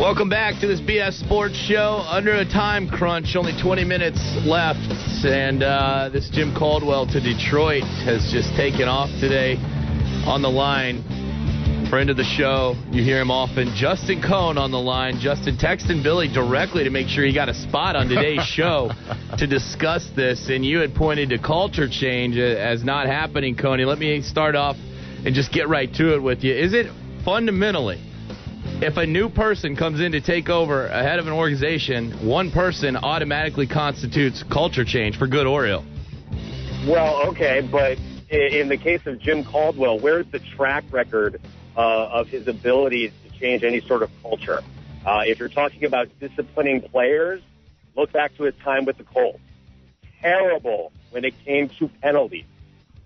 Welcome back to this BS Sports Show. Under a time crunch, only 20 minutes left, and this Jim Caldwell to Detroit has just taken off today. On the line, friend of the show, you hear him often, Justin Cohn on the line. Justin texting Billy directly to make sure he got a spot on today's show to discuss this, and you had pointed to culture change as not happening, Coney. Let me start off and just get right to it with you. Is it fundamentally, if a new person comes in to take over ahead of an organization, one person automatically constitutes culture change for good or ill? Well, okay, but in the case of Jim Caldwell, where's the track record of his ability to change any sort of culture? If you're talking about disciplining players, look back to his time with the Colts. Terrible when it came to penalties,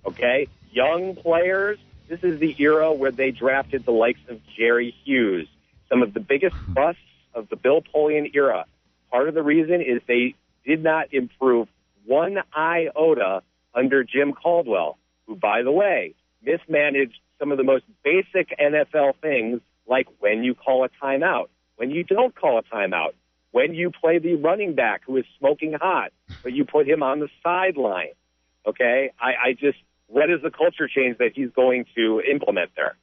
okay? Young players, this is the era where they drafted the likes of Jerry Hughes, some of the biggest busts of the Bill Polian era. Part of the reason is they did not improve one iota under Jim Caldwell, who, by the way, mismanaged some of the most basic NFL things, like when you call a timeout, when you don't call a timeout, when you play the running back who is smoking hot, but you put him on the sideline. Okay? What is the culture change that he's going to implement there?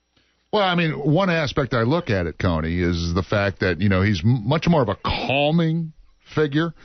Well, I mean, one aspect I look at it, Coney, is the fact that, he's much more of a calming figure.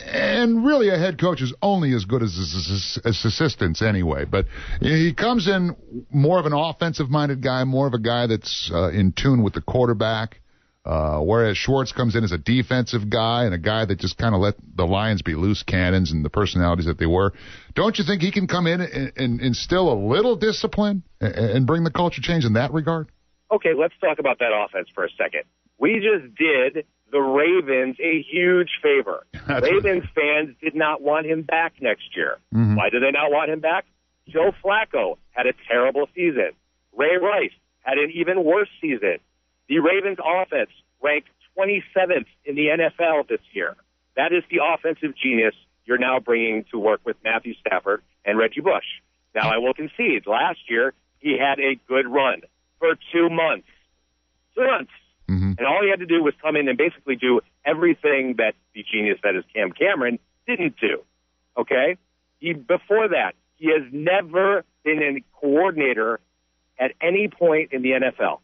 And really, a head coach is only as good as his assistants anyway. But he comes in more of an offensive-minded guy, more of a guy that's in tune with the quarterback, whereas Schwartz comes in as a defensive guy and a guy that just kind of let the Lions be loose cannons and the personalities that they were. Don't you think he can come in and instill a little discipline and bring the culture change in that regard? Okay, let's talk about that offense for a second. We just did the Ravens a huge favor. Ravens fans did not want him back next year. Mm-hmm. Why did they not want him back? Joe Flacco had a terrible season. Ray Rice had an even worse season. The Ravens offense ranked 27th in the NFL this year. That is the offensive genius you're now bringing to work with Matthew Stafford and Reggie Bush. Now, I will concede, last year he had a good run for 2 months. 2 months. Mm-hmm. And all he had to do was come in and basically do everything that the genius that is Cam Cameron didn't do. Okay? Before that, he has never been a coordinator at any point in the NFL.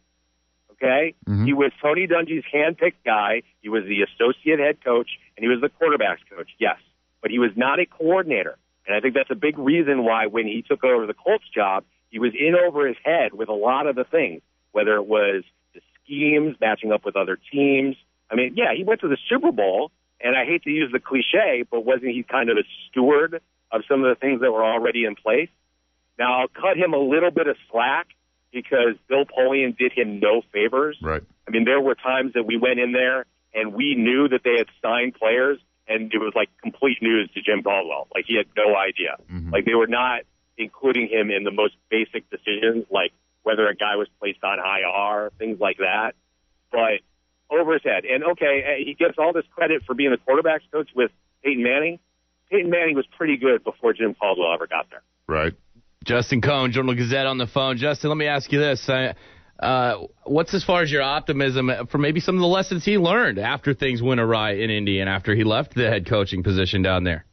Okay? Mm-hmm. He was Tony Dungy's hand-picked guy. He was the associate head coach, and he was the quarterback's coach, yes. But he was not a coordinator. And I think that's a big reason why when he took over the Colts job, he was in over his head with a lot of the things, whether it was the schemes, matching up with other teams. I mean, yeah, he went to the Super Bowl, and I hate to use the cliche, but wasn't he kind of a steward of some of the things that were already in place? Now, I'll cut him a little bit of slack because Bill Polian did him no favors. Right. I mean, there were times that we went in there and we knew that they had signed players, and it was like complete news to Jim Caldwell. Like, he had no idea. Mm-hmm. Like, they were not including him in the most basic decisions, like whether a guy was placed on IR, things like that. But over his head. And, okay, he gets all this credit for being the quarterback's coach with Peyton Manning. Peyton Manning was pretty good before Jim Caldwell ever got there. Right. Justin Cohn, Journal-Gazette on the phone. Justin, let me ask you this. What's as far as your optimism for maybe some of the lessons he learned after things went awry in Indy and after he left the head coaching position down there?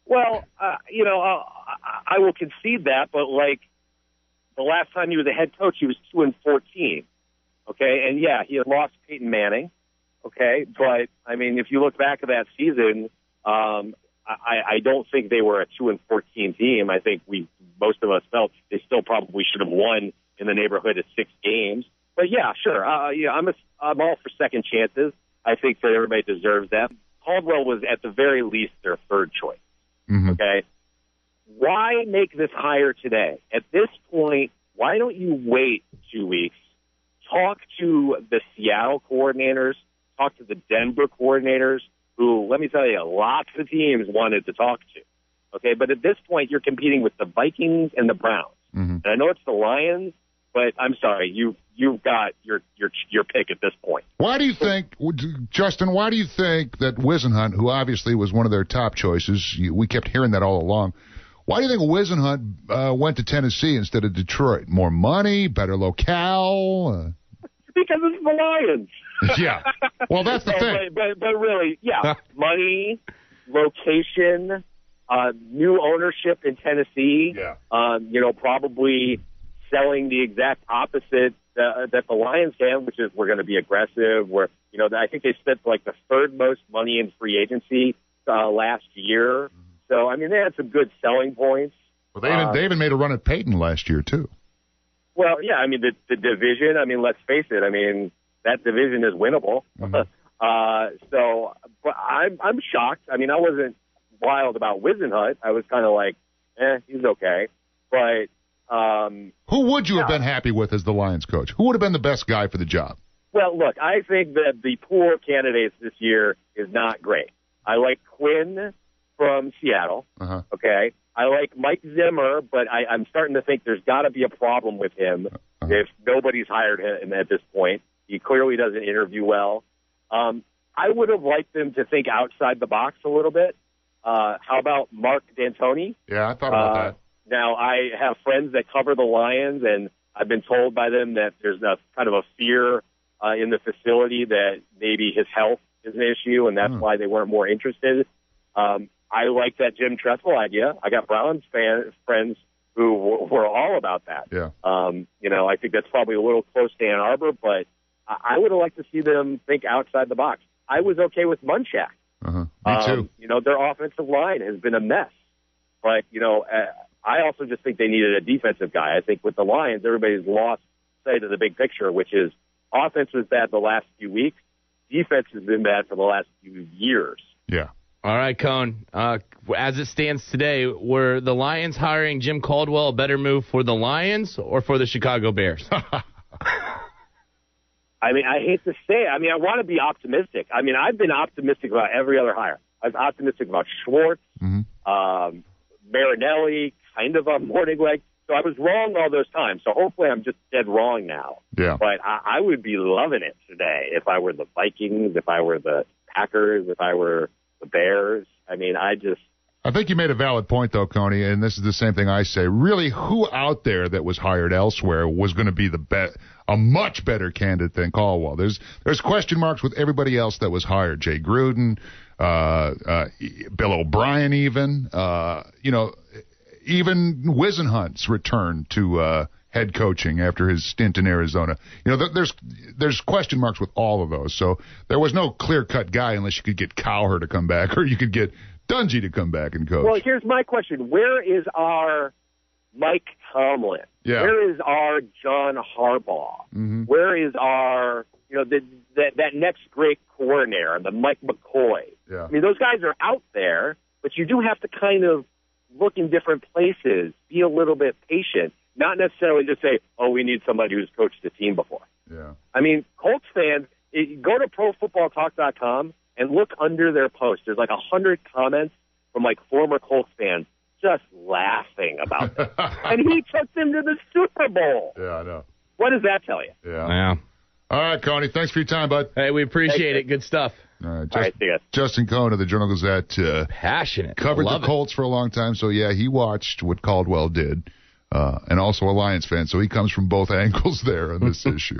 Well, I will concede that, but like the last time he was a head coach, he was 2-14. Okay, and yeah, he had lost Peyton Manning. Okay, but I mean, if you look back at that season, I don't think they were a 2-14 team. I think most of us felt they still probably should have won in the neighborhood of 6 games. But yeah, sure. I'm all for second chances. I think that everybody deserves that. Caldwell was at the very least their third choice. Mm-hmm. Okay. Why make this hire today? At this point, why don't you wait 2 weeks, talk to the Seattle coordinators, talk to the Denver coordinators, who, let me tell you, lots of teams wanted to talk to. Okay, but at this point, you're competing with the Vikings and the Browns. Mm-hmm. And I know it's the Lions, but I'm sorry, you've got your pick at this point. Why do you think, Justin, why do you think that Whisenhunt, who obviously was one of their top choices, we kept hearing that all along, why do you think Whisenhunt went to Tennessee instead of Detroit? More money, better locale? Because it's the Lions. Yeah. Well, that's the thing. But really, yeah, money, location, new ownership in Tennessee. Yeah. Probably selling the exact opposite that the Lions can, which is we're going to be aggressive. I think they spent like the third most money in free agency last year. So, I mean, they had some good selling points. Well, they even made a run at Peyton last year, too. Well, yeah, I mean, the division, I mean, let's face it. I mean, that division is winnable. But I'm shocked. I mean, I wasn't wild about Wisenhunt. I was kind of like, he's okay. But who would you have been happy with as the Lions coach? Who would have been the best guy for the job? Well, look, I think that the pool of candidates this year is not great. I like Quinn from Seattle. Okay. I like Mike Zimmer, but I'm starting to think there's got to be a problem with him if nobody's hired him at this point. He clearly doesn't interview well. I would have liked them to think outside the box a little bit. How about Mark D'Antoni? Yeah, I thought about that. Now, I have friends that cover the Lions, and I've been told by them that there's a kind of a fear in the facility that maybe his health is an issue, and that's why they weren't more interested. I like that Jim Tressel idea. I got Browns friends who were all about that. Yeah. I think that's probably a little close to Ann Arbor, but I would have liked to see them think outside the box. I was okay with Munchak. Me too. Their offensive line has been a mess. But, I also just think they needed a defensive guy. I think with the Lions, everybody's lost sight of the big picture, which is offense was bad the last few weeks. Defense has been bad for the last few years. Yeah. All right, Cohn. As it stands today, were the Lions hiring Jim Caldwell a better move for the Lions or for the Chicago Bears? I mean, I hate to say it. I mean, I want to be optimistic. I mean, I've been optimistic about every other hire. I was optimistic about Schwartz, Marinelli, kind of on Morningleg. So I was wrong all those times. So hopefully I'm just dead wrong now. Yeah. But I would be loving it today if I were the Vikings, if I were the Packers, if I were the Bears. I mean, I think you made a valid point, though, Coney, and this is the same thing I say. Really, who out there that was hired elsewhere was going to be a much better candidate than Caldwell? There's question marks with everybody else that was hired. Jay Gruden, Bill O'Brien, even Wisenhunt's return to head coaching after his stint in Arizona. There's question marks with all of those. So there was no clear-cut guy unless you could get Cowher to come back or you could get Dungy to come back and coach. Well, here's my question. Where is our Mike Tomlin? Yeah. Where is our John Harbaugh? Where is our, that next great coordinator, the Mike McCoy? Yeah. I mean, those guys are out there, but you do have to kind of look in different places, be a little bit patient, not necessarily just say, we need somebody who's coached the team before. Yeah. I mean, Colts fans, go to ProFootballTalk.com and look under their post. There's like 100 comments from like former Colts fans just laughing about them. And he took them to the Super Bowl. Yeah, I know. What does that tell you? Yeah. All right, Coney. Thanks for your time, bud. Hey, we appreciate it. Good stuff. All right, see you. Justin Cohn of the Journal-Gazette. Passionate. Covered the Colts for a long time, so yeah, he watched what Caldwell did. And also a Lions fan, so he comes from both angles there on this issue.